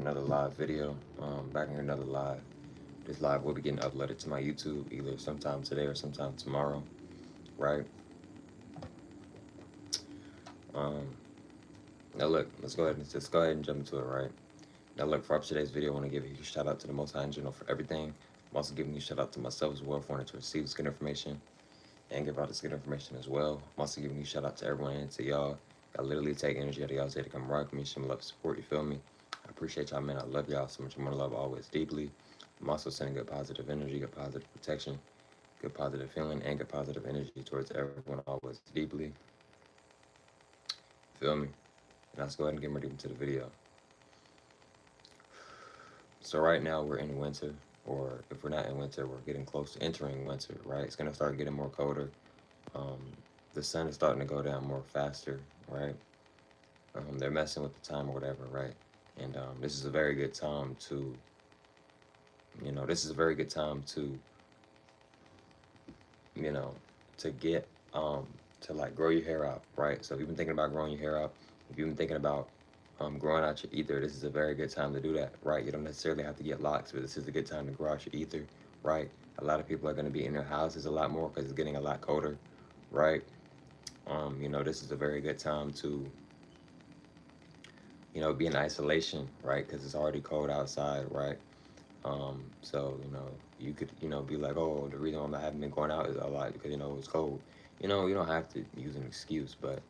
another live video. Back in another live. This live will be getting uploaded to my YouTube either sometime today or sometime tomorrow, right? Um, Now look, let's go ahead and jump into it, right? Now look, for today's video, I want to give a huge shout out to the Most High in general for everything. I'm also giving you a shout out to myself as well for wanting to receive this good information and give out this good information as well. I'm also giving you a shout out to everyone and to y'all. I literally take energy out of y'all's day to come rock me, show me love, support. You feel me? I appreciate y'all, man. I love y'all so much. More love always deeply. I'm also sending good positive energy, good positive protection, good positive feeling, and good positive energy towards everyone always deeply. Feel me? And let's go ahead and get ready into the video. So right now we're in winter, or if we're not in winter, we're getting close to entering winter, right? It's gonna start getting more colder. Um, the sun is starting to go down more faster, right? They're messing with the time or whatever, right? And this is a very good time to, this is a very good time to, you know, to get, to like grow your hair out, right? So if you've been thinking about growing your hair out, if you've been thinking about growing out your ether, this is a very good time to do that, right? You don't necessarily have to get locks, but this is a good time to grow out your ether, right? A lot of people are going to be in their houses a lot more because it's getting a lot colder, right? This is a very good time to, be in isolation, right? Because it's already cold outside, right? So, you could, be like, oh, the reason why I haven't been going out is a lot because, it's cold. You don't have to use an excuse, but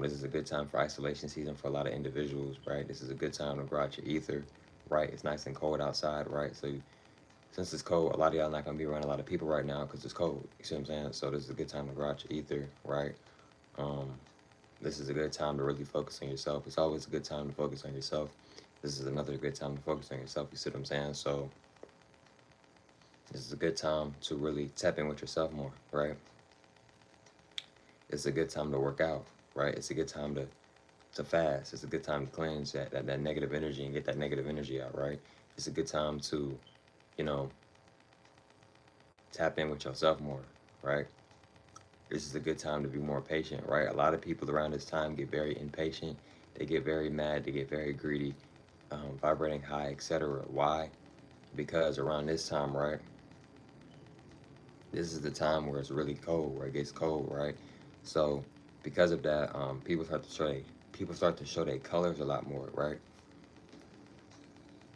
this is a good time for isolation season for a lot of individuals, right? This is a good time to grow out your ether, right? It's nice and cold outside, right? So, since it's cold, a lot of y'all not going to be around a lot of people right now because it's cold. You see what I'm saying? So, this is a good time to grow out your ether, right? Um, this is a good time to really focus on yourself. It's always a good time to focus on yourself. This is another good time to focus on yourself. You see what I'm saying? So, this is a good time to really tap in with yourself more, right? It's a good time to work out, right? It's a good time to fast. It's a good time to cleanse that negative energy and get that negative energy out, right? It's a good time to, you know, tap in with yourself more, right? This is a good time to be more patient, right? A lot of people around this time get very impatient. They get very mad. They get very greedy, vibrating high, etc. Why? Because around this time, right? This is the time where it's really cold, where it gets cold, right? So because of that, people start to show their colors a lot more, right?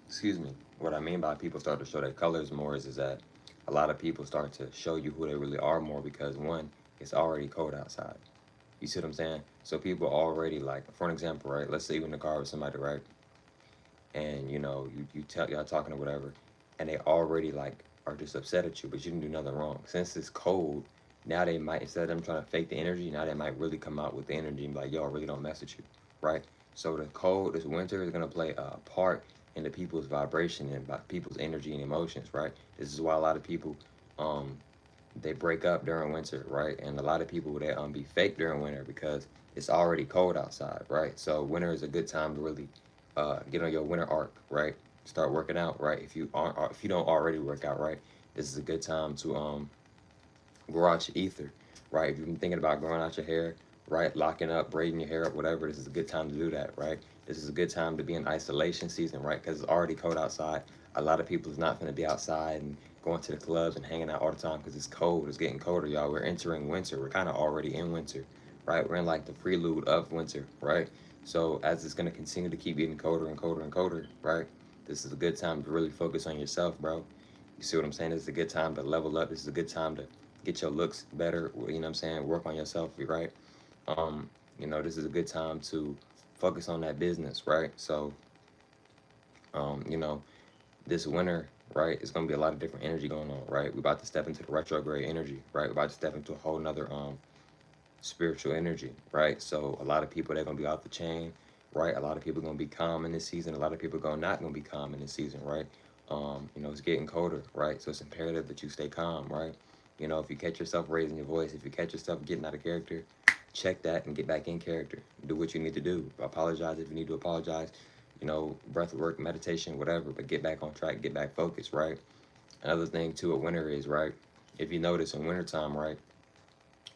Excuse me. What I mean by people start to show their colors more is that a lot of people start to show you who they really are more because one, it's already cold outside. You see what I'm saying? So people already like, for an example, right? Let's say you're in the car with somebody, right? And you tell y'all talking or whatever, and they already like are just upset at you, but you didn't do nothing wrong. Since it's cold, now they might, instead of them trying to fake the energy, now they might really come out with the energy and be like, yo, I really don't mess with you, right? So the cold, this winter is gonna play a part in the people's vibration and people's energy and emotions, right? This is why a lot of people, um, they break up during winter, right? And a lot of people they be fake during winter because it's already cold outside, right? So winter is a good time to really get on your winter arc, right? Start working out, right? If you don't already work out, right? This is a good time to grow out your ether, right? If you've been thinking about growing out your hair, right, locking up, braiding your hair up, whatever, this is a good time to do that, right? This is a good time to be in isolation season, right? Because it's already cold outside. A lot of people is not going to be outside and going to the clubs and hanging out all the time because it's cold. It's getting colder, y'all. We're entering winter. We're kind of already in winter, right? We're in like the prelude of winter, right? So as it's going to continue to keep getting colder and colder and colder, right? This is a good time to really focus on yourself, bro. You see what I'm saying? This is a good time to level up. This is a good time to get your looks better. You know what I'm saying? Work on yourself, right? Um, this is a good time to focus on that business, right? So, um, you know, this winter, right, it's gonna be a lot of different energy going on, right? We're about to step into the retrograde energy, right? We're about to step into a whole nother spiritual energy, right? So a lot of people they're gonna be off the chain, right? A lot of people are gonna be calm in this season. A lot of people are not gonna be calm in this season, right? It's getting colder, right? So it's imperative that you stay calm, right? If you catch yourself raising your voice, if you catch yourself getting out of character, check that and get back in character. Do what you need to do. Apologize if you need to apologize. Breath work, meditation, whatever. But get back on track, get back focused, right? Another thing too, a winter is right. If you notice in wintertime, right,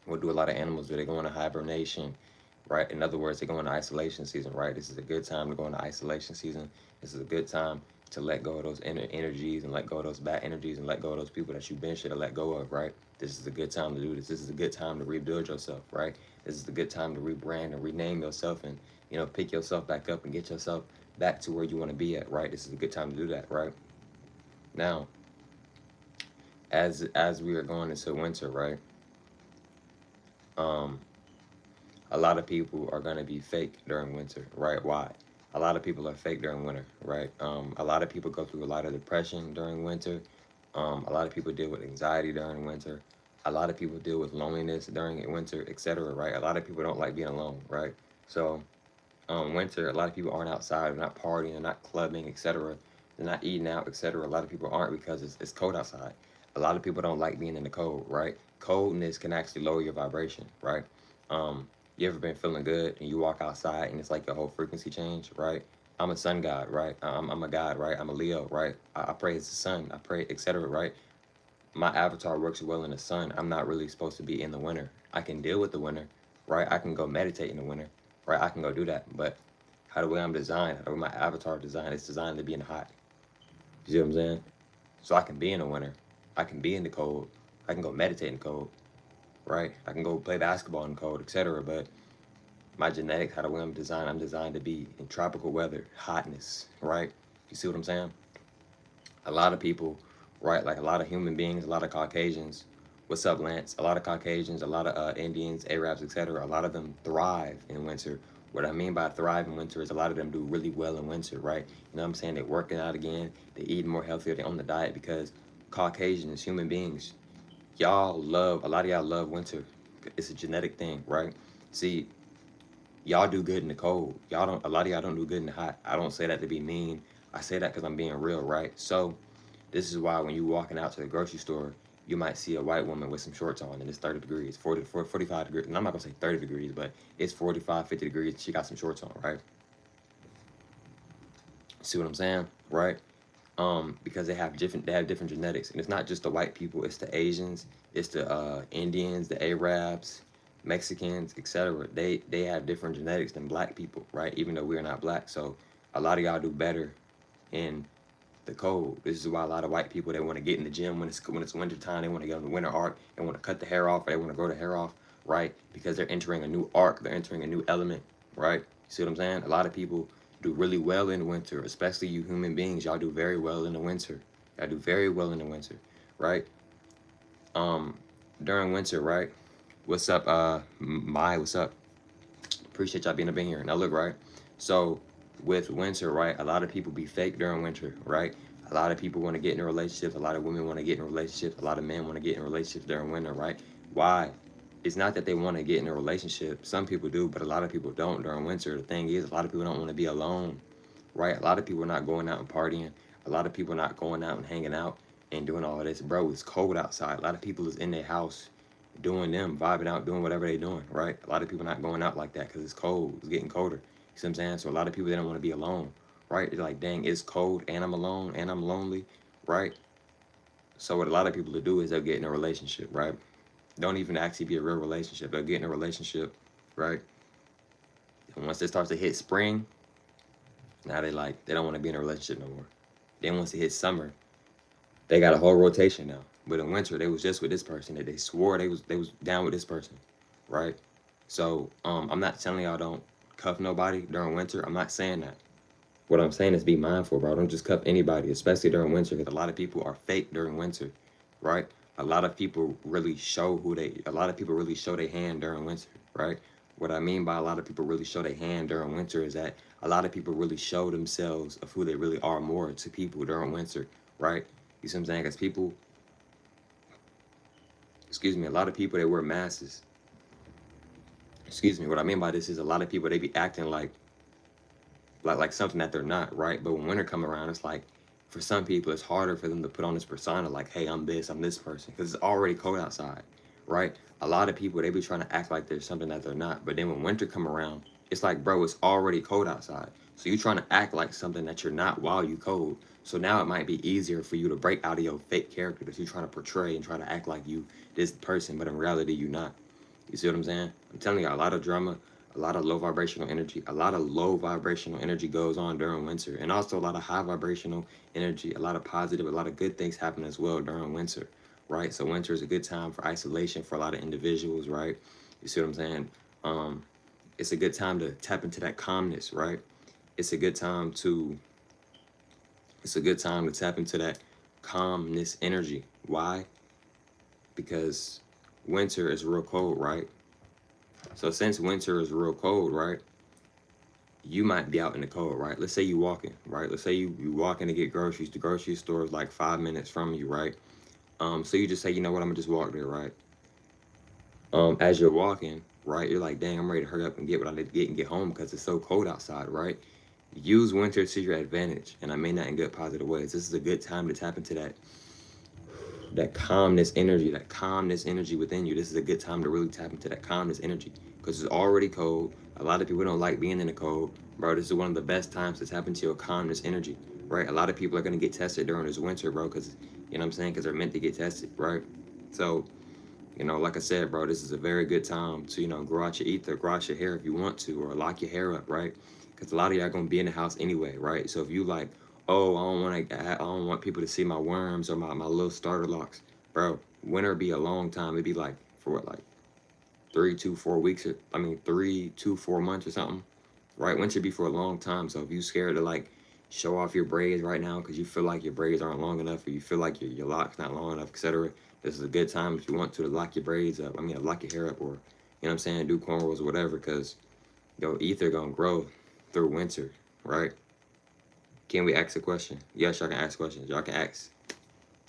what do a lot of animals do? They go into hibernation right? In other words, they go into isolation season, right? This is a good time to go into isolation season. This is a good time to let go of those energies and let go of those bad energies and let go of those people that you've been should have let go of, right? This is a good time to do this. This is a good time to rebuild yourself, right? This is a good time to rebrand and rename yourself and, you know, pick yourself back up and get yourself back to where you want to be at, right? This is a good time to do that, right? Now, as we are going into winter, right? Um, a lot of people are going to be fake during winter, right? Why? A lot of people are fake during winter, right? A lot of people go through a lot of depression during winter. A lot of people deal with anxiety during winter. A lot of people deal with loneliness during winter, etc. Right? A lot of people don't like being alone, right? So, winter, a lot of people aren't outside, they're not partying, they're not clubbing, etc. They're not eating out, etc. A lot of people aren't because it's cold outside. A lot of people don't like being in the cold, right? Coldness can actually lower your vibration, right? You ever been feeling good and you walk outside and it's like your whole frequency change, right? I'm a sun god, right? I'm a god, right? I'm a Leo, right? I pray as the sun, I pray, etc., right? My avatar works well in the sun. I'm not really supposed to be in the winter. I can deal with the winter, right? I can go meditate in the winter, right? I can go do that. But how the way I'm designed, how the way my avatar is designed, it's designed to be in the hot. You see what I'm saying? So I can be in the winter. I can be in the cold. I can go meditate in the cold, right? I can go play basketball in the cold, etc. But my genetics, how the way I'm designed to be in tropical weather, hotness, right? You see what I'm saying? A lot of people, right? Like a lot of human beings, a lot of Caucasians. What's up, Lance? A lot of Caucasians, a lot of Indians, Arabs, etc. A lot of them thrive in winter. What I mean by thrive in winter is a lot of them do really well in winter, right? You know what I'm saying? They're working out again. They eating more healthier. They're on the diet because Caucasians, human beings, y'all love, a lot of y'all love winter. It's a genetic thing, right? See, y'all do good in the cold. Y'all don't, a lot of y'all don't do good in the hot. I don't say that to be mean. I say that because I'm being real, right? So, this is why when you're walking out to the grocery store, you might see a white woman with some shorts on and it's 30 degrees, 45 degrees. And I'm not going to say 30 degrees, but it's 45, 50 degrees. She got some shorts on, right? See what I'm saying? Right? Because they have different genetics. And it's not just the white people, it's the Asians, it's the Indians, the Arabs, Mexicans, etc. They have different genetics than black people, right? Even though we're not black. So a lot of y'all do better in the cold. This is why a lot of white people, they want to get in the gym when it's winter time. They want to get on the winter arc. They want to cut the hair off. Or they want to grow the hair off, right? Because they're entering a new arc. They're entering a new element, right? You see what I'm saying? A lot of people do really well in the winter, especially you human beings. Y'all do very well in the winter. Y'all do very well in the winter, right? Um, During winter, right? What's up, what's up? Appreciate y'all being up in here. Now look, right? So with winter, right? A lot of people be fake during winter, right? A lot of people want to get in relationships. A lot of women want to get in relationships. A lot of men want to get in relationships during winter, right? Why? It's not that they want to get in a relationship. Some people do, but a lot of people don't during winter. The thing is, a lot of people don't want to be alone, right? A lot of people are not going out and partying. A lot of people are not going out and hanging out and doing all of this. Bro, it's cold outside. A lot of people is in their house doing them, vibing out, doing whatever they're doing, right? A lot of people not going out like that because it's cold. It's getting colder. You see what I'm saying? So a lot of people, they don't want to be alone, right? They're like, dang, it's cold and I'm alone and I'm lonely, right? So what a lot of people will do is they'll get in a relationship, right? Don't even actually be a real relationship. They'll get in a relationship, right? And once it starts to hit spring, now they don't want to be in a relationship no more. Then once it hits summer, they got a whole rotation now. But in winter, they was just with this person. They swore they was down with this person, right? So I'm not telling y'all don't cuff nobody during winter. I'm not saying that. What I'm saying is be mindful, bro. Don't just cuff anybody, especially during winter, because a lot of people are fake during winter, right? A lot of people really show a lot of people really show their hand during winter, right? What I mean by a lot of people really show their hand during winter is that a lot of people really show themselves of who they really are more to people during winter, right? You see what I'm saying? Because people, excuse me, a lot of people, they wear masks. Excuse me, what I mean by this is a lot of people, they be acting like something that they're not, right? But when winter come around, it's like, for some people, it's harder for them to put on this persona like, hey, I'm this person, because it's already cold outside, right? A lot of people, they be trying to act like there's something that they're not. But then when winter come around, it's like, bro, it's already cold outside. So you're trying to act like something that you're not while you cold. So now it might be easier for you to break out of your fake character that you're trying to portray and try to act like you this person, but in reality, you not. You see what I'm saying? I'm telling you, a lot of drama, A lot of low vibrational energy. A lot of low vibrational energy goes on during winter, and also a lot of high vibrational energy. A lot of positive, a lot of good things happen as well during winter, right? So winter is a good time for isolation for a lot of individuals, right? You see what I'm saying? Um, it's a good time to tap into that calmness, right? It's a good time to tap into that calmness energy. Why? Because winter is real cold, right? So since winter is real cold, right? You might be out in the cold, right? Let's say you walking, right? Let's say you walking to get groceries. The grocery store is like 5 minutes from you, right? So you just say, you know what, I'm gonna just walk there, right? As you're walking, right, you're like, dang, I'm ready to hurry up and get what I need to get and get home because it's so cold outside, right? Use winter to your advantage, and I mean that in good, positive ways. This is a good time to tap into that calmness energy within you. This is a good time to really tap into that calmness energy because it's already cold. A lot of people don't like being in the cold, bro. This is one of the best times to tap into your calmness energy, right? A lot of people are gonna get tested during this winter, bro, because you know what I'm saying, because they're meant to get tested, right? So like I said, bro, this is a very good time to, grow out your ether, grow out your hair if you want to, or lock your hair up, right? Because a lot of y'all gonna be in the house anyway, right? So if you like, oh, I don't want people to see my worms or my little starter locks, bro. Winter be a long time. It'd be like for what, like 3 to 4 weeks. 3 to 4 months or something, right? Winter be for a long time. So if you scared to like show off your braids right now because you feel like your braids aren't long enough, or you feel like your lock's not long enough, etc. This is a good time if you want to lock your braids up. Lock your hair up, or what I'm saying, do cornrows or whatever, because your ether gonna grow through winter, right? Can we ask a question? Yes, y'all can ask questions. Y'all can ask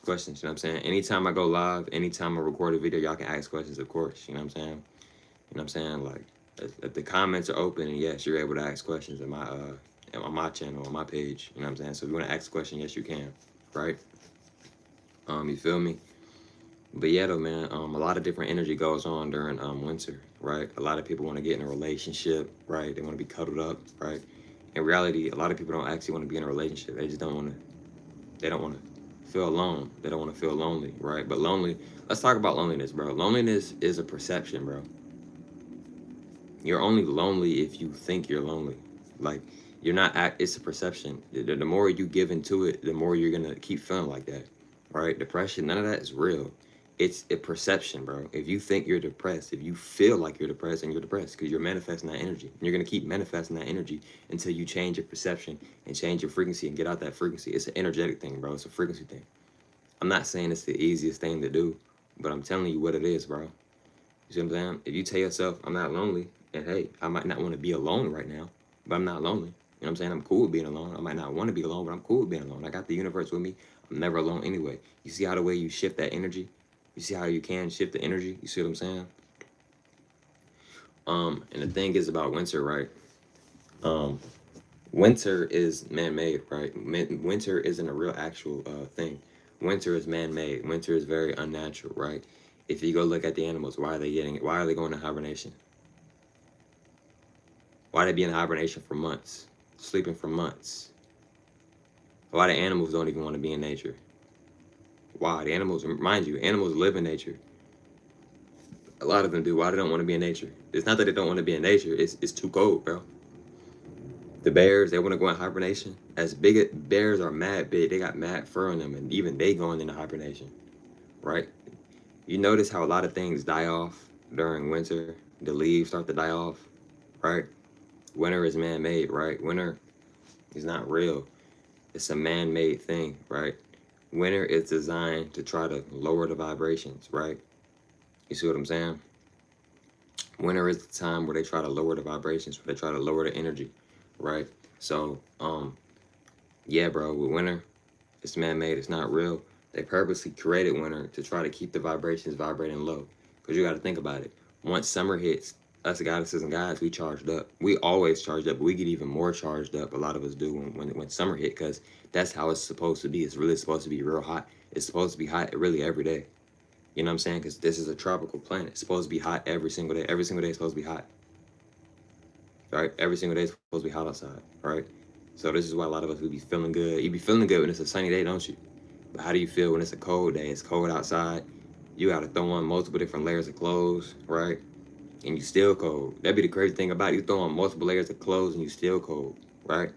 questions, you know what I'm saying? Anytime I go live, anytime I record a video, y'all can ask questions, of course, you know what I'm saying? You know what I'm saying? Like, if the comments are open, and yes, you're able to ask questions on my channel, on my page, you know what I'm saying? So if you want to ask a question, yes, you can, right? You feel me? But yeah, though, man, a lot of different energy goes on during winter, right? A lot of people want to get in a relationship, right? They want to be cuddled up, right? In reality, a lot of people don't actually want to be in a relationship. They just don't want to. They don't want to feel alone. They don't want to feel lonely, right? But lonely. Let's talk about loneliness, bro. Loneliness is a perception, bro. You're only lonely if you think you're lonely. Like, you're not. It's a perception. The more you give into it, the more you're gonna keep feeling like that, right? Depression, none of that is real. It's a perception, bro. If you think you're depressed, if you feel like you're depressed, and you're depressed because you're manifesting that energy. And you're going to keep manifesting that energy until you change your perception and change your frequency and get out that frequency. It's an energetic thing, bro. It's a frequency thing. I'm not saying it's the easiest thing to do, but I'm telling you what it is, bro. You see what I'm saying? If you tell yourself, I'm not lonely, and hey, I might not want to be alone right now, but I'm not lonely. You know what I'm saying? I'm cool with being alone. I might not want to be alone, but I'm cool with being alone. I got the universe with me. I'm never alone anyway. You see how the way you shift that energy? You see how you can shift the energy? You see what I'm saying? And the thing is about winter, right? Winter is man-made, right? Winter isn't a real actual thing. Winter is man-made. Winter is very unnatural, right? If you go look at the animals, why are they getting it? Why are they going to hibernation? Why are they being in hibernation for months? Sleeping for months? Why the animals don't even want to be in nature? Why? The animals, mind you, animals live in nature. A lot of them do. Why they don't want to be in nature? It's not that they don't want to be in nature. It's too cold, bro. The bears, they want to go in hibernation. Bears are mad big. They got mad fur on them, and even they going into hibernation, right? You notice how a lot of things die off during winter. The leaves start to die off, right? Winter is man-made, right? Winter is not real. It's a man-made thing, right? Winter is designed to try to lower the vibrations, right? You see what I'm saying? Winter is the time where they try to lower the vibrations, where they try to lower the energy, right? So, yeah, bro, with winter, it's man-made, it's not real. They purposely created winter to try to keep the vibrations vibrating low. Because you got to think about it. Once summer hits, us goddesses and guys, we charged up. We always charged up, but we get even more charged up. A lot of us do when summer hit, because that's how it's supposed to be. It's really supposed to be real hot. It's supposed to be hot really every day. You know what I'm saying? Because this is a tropical planet. It's supposed to be hot every single day. Every single day is supposed to be hot. Right? Every single day is supposed to be hot outside. Right? So this is why a lot of us would be feeling good. You be feeling good when it's a sunny day, don't you? But how do you feel when it's a cold day? It's cold outside. You got to throw on multiple different layers of clothes, right? and you still cold. That'd be the crazy thing about it. You throw on multiple layers of clothes and you still cold, right?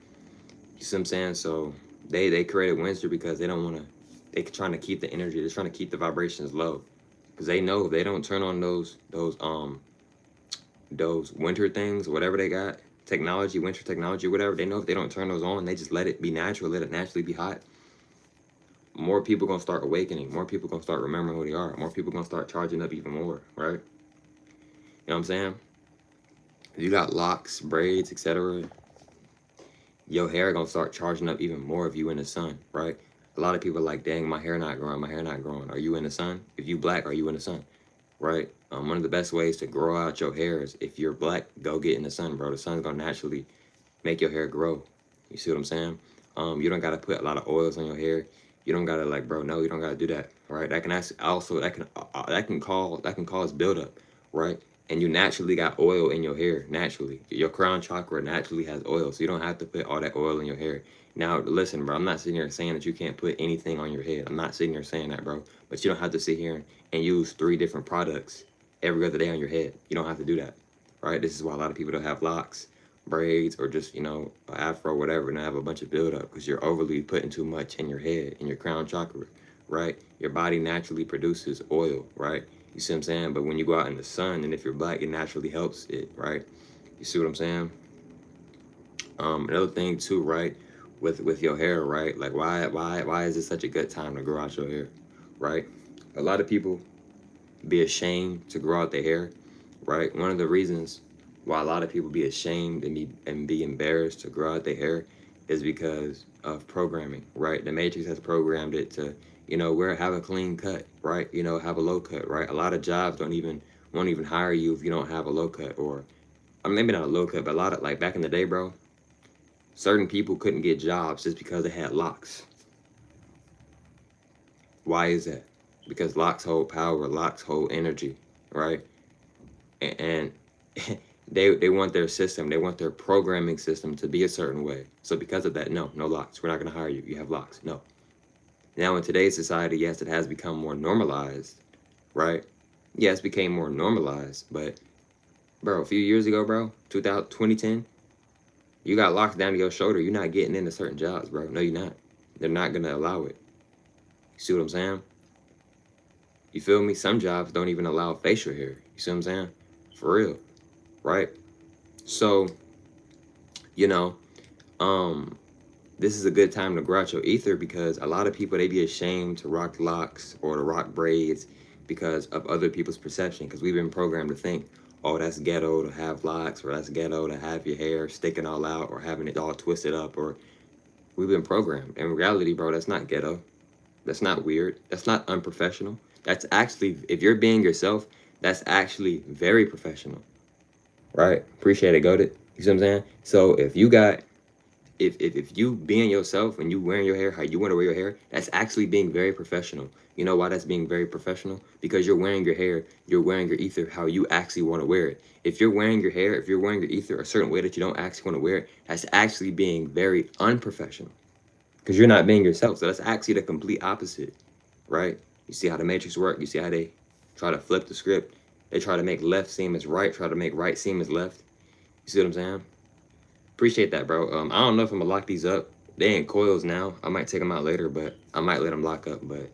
You see what I'm saying? So they created Windsor because they don't want to. They trying to keep the energy. They're trying to keep the vibrations low, because they know if they don't turn on those winter things, whatever they got, technology, winter technology, whatever. They know if they don't turn those on, they just let it be natural, let it naturally be hot. More people gonna start awakening. More people gonna start remembering who they are. More people gonna start charging up even more, right? You know what I'm saying? If you got locks, braids, etc., your hair gonna start charging up even more if you in the sun, right? A lot of people are like, dang, my hair not growing, my hair not growing. Are you in the sun? If you black, are you in the sun? Right? One of the best ways to grow out your hair is if you're black, go get in the sun, bro. The sun's gonna naturally make your hair grow. You see what I'm saying? You don't gotta put a lot of oils on your hair. You don't gotta like, bro. No, you don't gotta do that. Right? That can also that can cause buildup, right? And you naturally got oil in your hair. Naturally, your crown chakra naturally has oil, so you don't have to put all that oil in your hair. Now, listen, bro. I'm not sitting here saying that you can't put anything on your head. I'm not sitting here saying that, bro. But you don't have to sit here and use 3 different products every other day on your head. You don't have to do that, right? This is why a lot of people don't have locks, braids, or just, you know, an afro, whatever, and have a bunch of buildup because you're overly putting too much in your head, in your crown chakra, right? Your body naturally produces oil, right? You see what I'm saying? But when you go out in the sun, and if you're black, it naturally helps it, right? You see what I'm saying? Another thing too, right? With your hair, right? Like why is it such a good time to grow out your hair, right? A lot of people be ashamed to grow out their hair, right? One of the reasons why a lot of people be ashamed and be embarrassed to grow out their hair is because of programming, right? The Matrix has programmed it to, you know, have a clean cut, right? You know, have a low cut, right? A lot of jobs won't even hire you if you don't have a low cut, or I mean, maybe not a low cut, but a lot of, like, back in the day, bro, certain people couldn't get jobs just because they had locks. Why is that? Because locks hold power, locks hold energy, right? And they want their system, they want their programming system to be a certain way. So because of that, no locks. We're not going to hire you. You have locks. No. Now in today's society, yes, it has become more normalized, right? Yes, it became more normalized, but bro, a few years ago, bro, 2010, you got locks down to your shoulder. You're not getting into certain jobs, bro. No, you're not. They're not going to allow it. You see what I'm saying? You feel me? Some jobs don't even allow facial hair. You see what I'm saying? For real, right? So, you know, this is a good time to grow out your ether, because a lot of people, they be ashamed to rock locks or to rock braids because of other people's perception, because we've been programmed to think, oh, that's ghetto to have locks, or that's ghetto to have your hair sticking all out or having it all twisted up, or we've been programmed. In reality, bro, that's not ghetto. That's not weird. That's not unprofessional. That's actually, if you're being yourself, that's actually very professional, right? Appreciate it, Goated. You see what I'm saying? So if you got, if you being yourself and you wearing your hair how you want to wear your hair, that's actually being very professional. You know why that's being very professional? Because you're wearing your hair, you're wearing your ether how you actually want to wear it. If you're wearing your hair, if you're wearing your ether a certain way that you don't actually want to wear it, that's actually being very unprofessional, because you're not being yourself. So that's actually the complete opposite, right? You see how the Matrix work? You see how they try to flip the script? They try to make left seem as right, try to make right seem as left. You see what I'm saying? Appreciate that, bro. I don't know if I'm gonna lock these up. They ain't coils now. I might take them out later, but I might let them lock up. But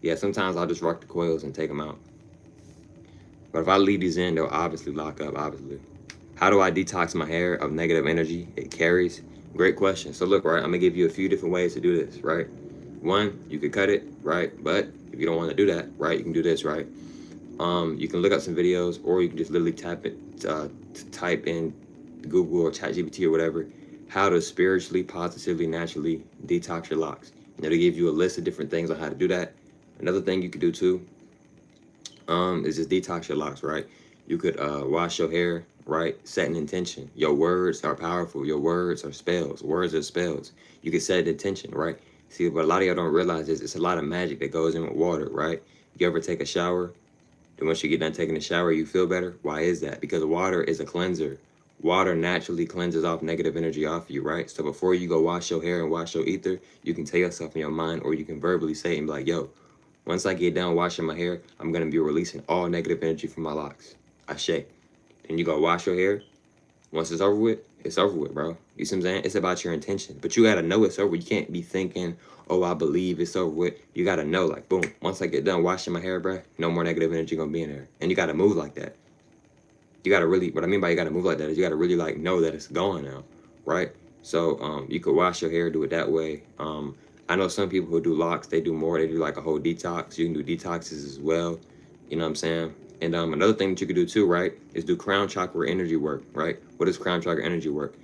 yeah, sometimes I'll just rock the coils and take them out. But if I leave these in, they'll obviously lock up, obviously. How do I detox my hair of negative energy it carries? Great question. So look, right, I'm gonna give you a few different ways to do this, right? One, you could cut it, right? But if you don't want to do that, right, you can do this, right? You can look up some videos, or you can just literally type in Google or ChatGPT or whatever, how to spiritually, positively, naturally detox your locks. And it'll give you a list of different things on how to do that. Another thing you could do too, is just detox your locks, right? You could wash your hair, right? Set an intention. Your words are powerful. Your words are spells. Words are spells. You can set an intention, right? See, what a lot of y'all don't realize is it's a lot of magic that goes in with water, right? You ever take a shower, and once you get done taking a shower, you feel better? Why is that? Because water is a cleanser. Water naturally cleanses off negative energy off you, right? So before you go wash your hair and wash your ether, you can tell yourself in your mind, or you can verbally say it and be like, yo, once I get done washing my hair, I'm going to be releasing all negative energy from my locks. Ashe. and you go wash your hair, once it's over with, bro. You see what I'm saying? It's about your intention. But you gotta know it's over. You can't be thinking, oh, I believe it's over with. You gotta know, like, boom, once I get done washing my hair, bro, no more negative energy gonna be in there. And you gotta move like that. You gotta really, what I mean by you gotta move like that is you gotta really like know that it's gone now, right? So you could wash your hair, do it that way. I know some people who do locks, they do more, they do like a whole detox. You can do detoxes as well. You know what I'm saying? And another thing that you could do too, right, is do crown chakra energy work, right? What is crown chakra energy work?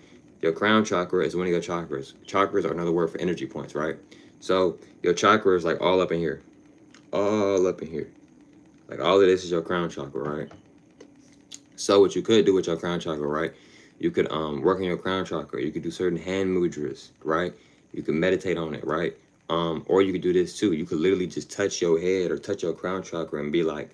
Your crown chakra is one of your chakras. Chakras are another word for energy points, right? So your chakra is like all up in here. All up in here. Like all of this is your crown chakra, right? So what you could do with your crown chakra, right? You could work on your crown chakra. You could do certain hand mudras, right? You could meditate on it, right? Or you could do this too. You could literally just touch your head or touch your crown chakra and be like,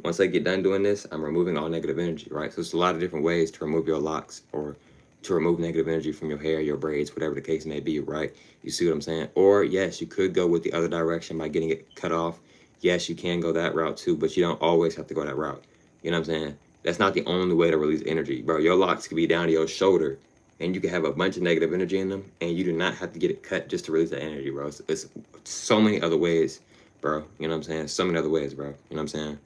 once I get done doing this, I'm removing all negative energy, right? So it's a lot of different ways to remove your locks or to remove negative energy from your hair, your braids, whatever the case may be, right? You see what I'm saying? Or yes, you could go with the other direction by getting it cut off. Yes, you can go that route too, but you don't always have to go that route. You know what I'm saying? That's not the only way to release energy, bro. Your locks could be down to your shoulder, and you can have a bunch of negative energy in them, and you do not have to get it cut just to release that energy, bro. It's so many other ways, bro. You know what I'm saying? So many other ways, bro. You know what I'm saying?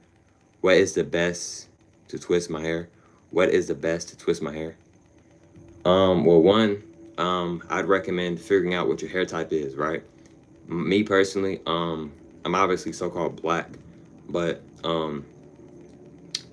What is the best to twist my hair? What is the best to twist my hair? Well, one, I'd recommend figuring out what your hair type is, right? Me personally, I'm obviously so-called black, but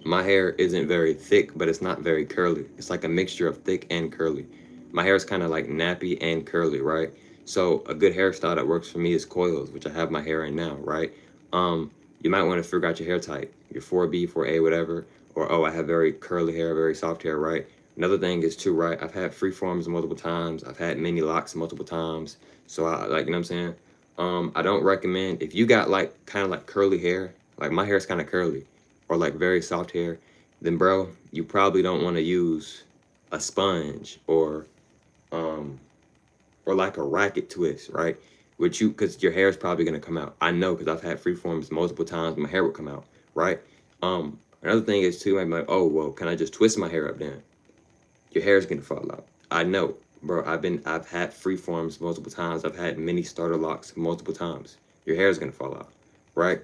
my hair isn't very thick, but it's not very curly. It's like a mixture of thick and curly. My hair is kind of like nappy and curly, right? So a good hairstyle that works for me is coils, which I have my hair in now, right? You might want to figure out your hair type, your 4B, 4A, whatever, or oh, I have very curly hair, very soft hair, right? Another thing is too, right? I've had free forms multiple times. I've had mini locks multiple times. So I like, you know what I'm saying? I don't recommend if you got like kind of like curly hair, like my hair is kind of curly, or like very soft hair, then bro, you probably don't want to use a sponge um or like a racket twist, right? Which you, because your hair is probably gonna come out. I know because I've had free forms multiple times, my hair would come out, right? Another thing is too, I'm like, oh well, can I just twist my hair up then? Your hair is gonna fall out. I know, bro. I've had free forms multiple times. I've had mini starter locks multiple times. Your hair is gonna fall out, right?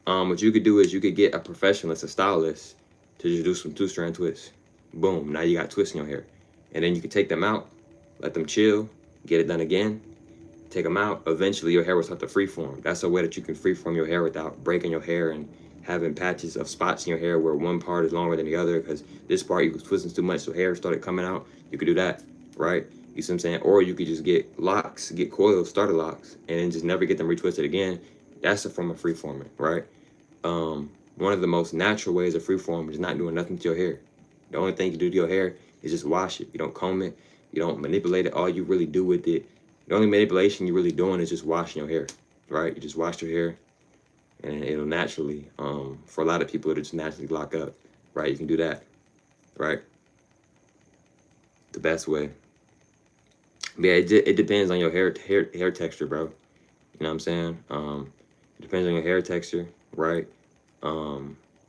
What you could do is you could get a professionalist, a stylist, to just do some two-strand twists. Boom, now you got twists in your hair. And then you can take them out, let them chill, get it done again, take them out. Eventually your hair will start to freeform. That's a way that you can freeform your hair without breaking your hair and having patches of spots in your hair where one part is longer than the other because this part you was twisting too much so hair started coming out. You could do that, right? You see what I'm saying? Or you could just get locks, get coils, starter locks, and then just never get them retwisted again. That's a form of freeforming, right? One of the most natural ways of freeform is not doing nothing to your hair. The only thing you do to your hair is just wash it. You don't comb it. You don't manipulate it. All you really do with it, the only manipulation you're really doing is just washing your hair, right? You just wash your hair, and it'll naturally, for a lot of people, it'll just naturally lock up, right? You can do that, right? The best way. But yeah, it depends on your hair texture, bro. You know what I'm saying? It depends on your hair texture, right?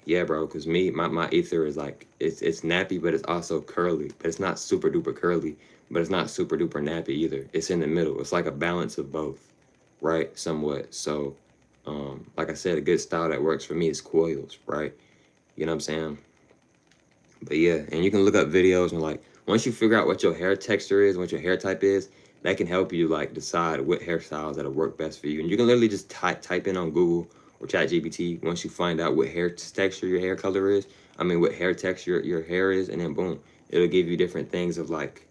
Yeah, bro, because my ether is like, it's nappy, but it's also curly. But it's not super duper curly, but it's not super duper nappy either. It's in the middle. It's like a balance of both, right? Somewhat. So, like I said, a good style that works for me is coils, right? You know what I'm saying? But yeah, and you can look up videos and like, once you figure out what your hair texture is, what your hair type is, that can help you like decide what hairstyles that'll work best for you. And you can literally just type in on Google or ChatGPT once you find out what hair texture your hair color is. I mean, what hair texture your hair is, and then boom, it'll give you different things of like,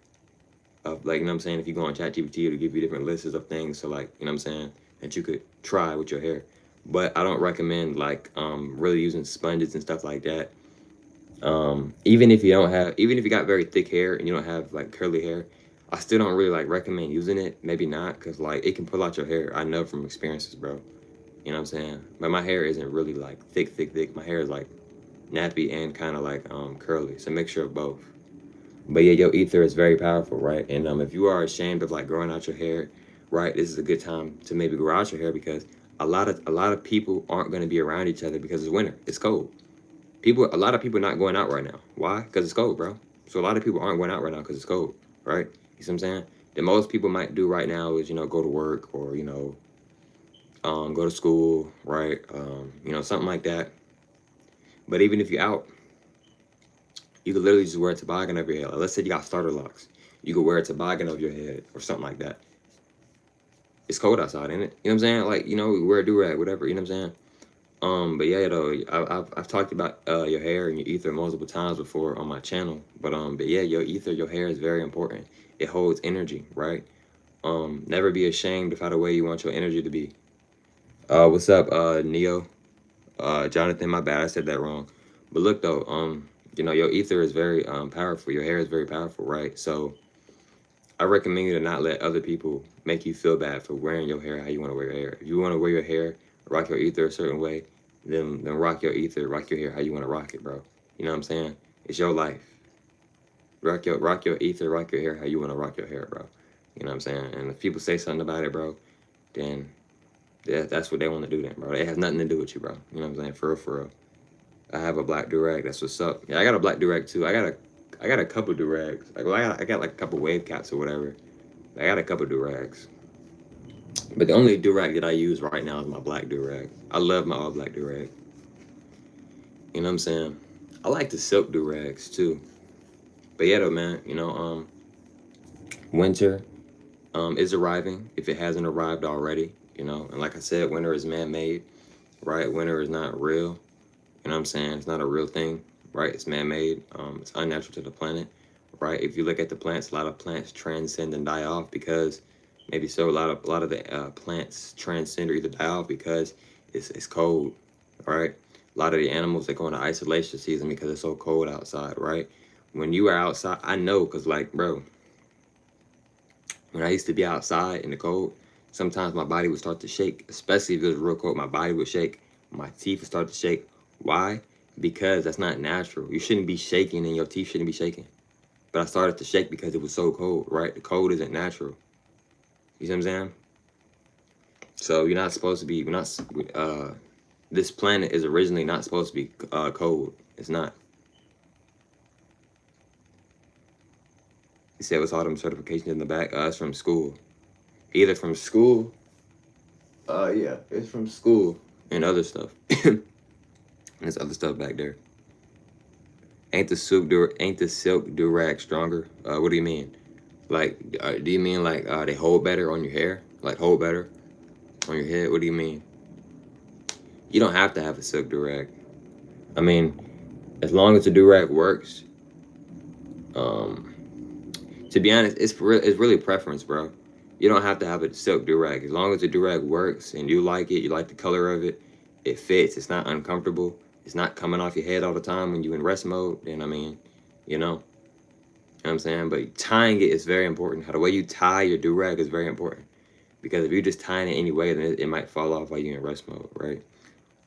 you know what I'm saying? If you go on ChatGPT, it'll give you different lists of things. So like, you know what I'm saying, that you could try with your hair. But I don't recommend like really using sponges and stuff like that. Even if you got very thick hair and you don't have like curly hair, I still don't really like recommend using it. Maybe not, because like it can pull out your hair. I know from experiences, bro. You know what I'm saying? But my hair isn't really like thick. My hair is like nappy and kind of like curly. It's a mixture of both. But yeah, your ether is very powerful, right? And if you are ashamed of like growing out your hair, right, this is a good time to maybe grow out your hair because a lot of people aren't going to be around each other because it's winter. It's cold. A lot of people not going out right now. Why? Because it's cold, bro. So a lot of people aren't going out right now because it's cold, right? You see what I'm saying? The most people might do right now is, go to work or, go to school, right? Something like that. But even if you're out, you could literally just wear a toboggan over your head. Like, let's say you got starter locks. You could wear a toboggan over your head or something like that. It's cold outside, ain't it? You know what I'm saying? Like, wear a do-rag, whatever, you know what I'm saying? But yeah, though, I've talked about your hair and your ether multiple times before on my channel. But yeah, your ether, your hair is very important. It holds energy, right? Never be ashamed of how the way you want your energy to be. What's up, Neo? Jonathan, my bad, I said that wrong. But look though, your ether is very powerful. Your hair is very powerful, right? So I recommend you to not let other people make you feel bad for wearing your hair how you want to wear your hair. If you want to wear your hair, rock your ether a certain way, then rock your ether, rock your hair how you want to rock it, bro. You know what I'm saying? It's your life. Rock your ether, rock your hair how you want to rock your hair, bro. You know what I'm saying? And if people say something about it, bro, then that's what they want to do then, bro. It has nothing to do with you, bro. You know what I'm saying? For real, for real. I have a black durag. That's what's up. Yeah, I got a black durag too. I got a couple durags. Like, well, I got like a couple wave caps or whatever. I got a couple durags. But the only durag that I use right now is my black durag. I love my all black durag. You know what I'm saying? I like the silk durags too. But yeah, though, man. Winter is arriving if it hasn't arrived already. And like I said, winter is man-made, right? Winter is not real. You know what I'm saying? It's not a real thing, right? It's man-made. It's unnatural to the planet, right? If you look at the plants, a lot of plants transcend and die off because maybe so. A lot of the plants transcend or either die off because it's cold, right? A lot of the animals, they go into isolation season because it's so cold outside, right? When you are outside, I know, because like, bro, when I used to be outside in the cold, sometimes my body would start to shake, especially if it was real cold. My body would shake. My teeth would start to shake. Why? Because that's not natural. You shouldn't be shaking and your teeth shouldn't be shaking. But I started to shake because it was so cold, right? The cold isn't natural. You see what I'm saying? So you're not supposed to be, this planet is originally not supposed to be cold. It's not. You said what's all them certifications in the back? It's from school. Either from school. Yeah, it's from school and other stuff. And there's other stuff back there. Ain't the silk durag stronger? What do you mean? Like, do you mean like they hold better on your hair? Like hold better on your head? What do you mean? You don't have to have a silk durag. I mean, as long as the durag works. To be honest, it's really preference, bro. You don't have to have a silk durag. As long as the durag works and you like it, you like the color of it, it fits, it's not uncomfortable, it's not coming off your head all the time when you're in rest mode, then I mean, you know what I'm saying? But tying it is very important. How the way you tie your durag is very important. Because if you're just tying it anyway, then it might fall off while you're in rest mode, right?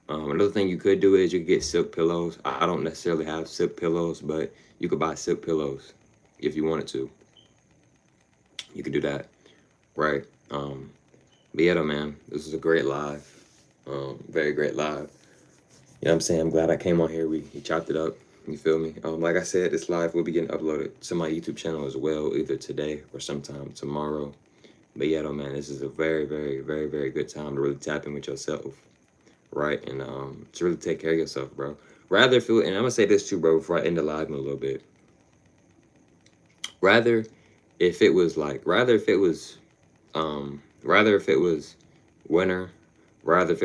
Another thing you could do is you could get silk pillows. I don't necessarily have silk pillows, but you could buy silk pillows if you wanted to. You could do that, right? But yeah, though, man, this is a great live, very great live. You know what I'm saying? I'm glad I came on here. We chopped it up. You feel me? Like I said, this live will be getting uploaded to my YouTube channel as well, either today or sometime tomorrow. But yeah, though, man, this is a very, very, very, very good time to really tap in with yourself, right? And to really take care of yourself, bro. Rather feel, and I'm gonna say this too, bro, before I end the live in a little bit. Rather if it was winter, rather if it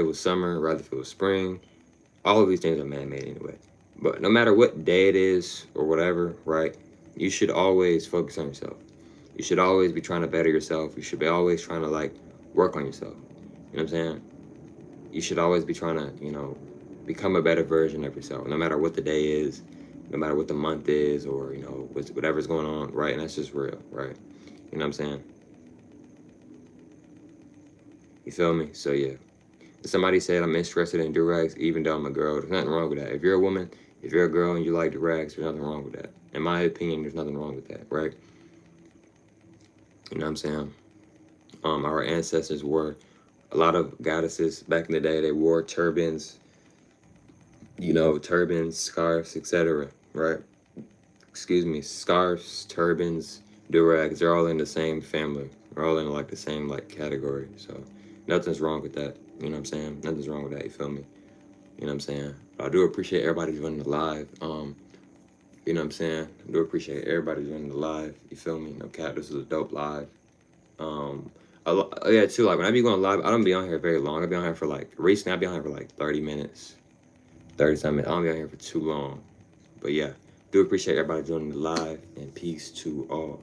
was summer, rather if it was spring, all of these things are man-made anyway. But no matter what day it is or whatever, right, you should always focus on yourself. You should always be trying to better yourself. You should be always trying to like work on yourself. You know what I'm saying? You should always be trying to, become a better version of yourself, no matter what the day is, no matter what the month is, or, whatever's going on, right? And that's just real, right? You know what I'm saying? You feel me? So, yeah. Somebody said I'm interested in durags, even though I'm a girl. There's nothing wrong with that. If you're a woman, if you're a girl and you like durags, there's nothing wrong with that. In my opinion, there's nothing wrong with that, right? You know what I'm saying? Our ancestors wore, a lot of goddesses back in the day, they wore turbans. you know, turbans, scarves, etc. Right? Excuse me, scarves, turbans, durags, they're all in the same family. They're all in like the same like category. So nothing's wrong with that. You know what I'm saying? Nothing's wrong with that, you feel me? You know what I'm saying? But I do appreciate everybody joining the live. You know what I'm saying? I do appreciate everybody joining the live. You feel me? No cap, this is a dope live. Yeah, too, like when I be going live, I don't be on here very long. I be on here for like, recently I be on here for like 30 minutes, 30 minutes. I don't be on here for too long. But yeah, do appreciate everybody joining the live, and peace to all.